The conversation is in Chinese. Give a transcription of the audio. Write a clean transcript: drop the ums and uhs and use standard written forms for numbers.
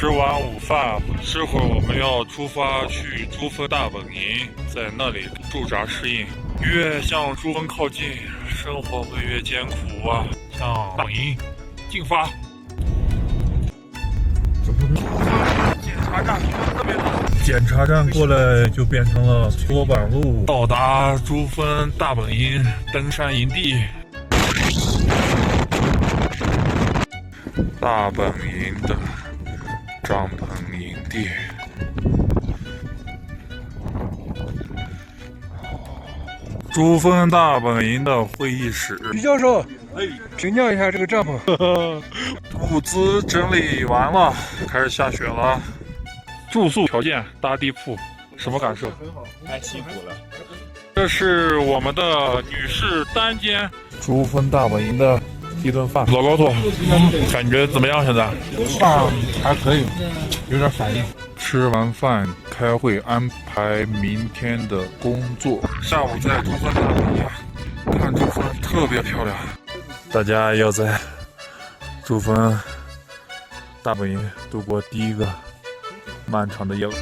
吃完午饭之后，我们要出发去珠峰大本营，在那里驻扎适应。越向珠峰靠近，生活会越艰苦啊！向大本营进发。检查站特别大，检查站过来就变成了搓板路，到达珠峰大本营登山营地。大本营的帐篷营地。珠峰大本营的会议室。徐教授，评价一下这个帐篷。物资整理完了，开始下雪了。住宿条件搭地铺，什么感受？太辛苦了。这是我们的女士单间。珠峰大本营的一顿饭。老高头，感觉怎么样？现在饭还可以，有点反应。吃完饭开会安排明天的工作。下午在珠峰大本营看珠峰特别漂亮。大家要在珠峰大本营度过第一个漫长的夜晚。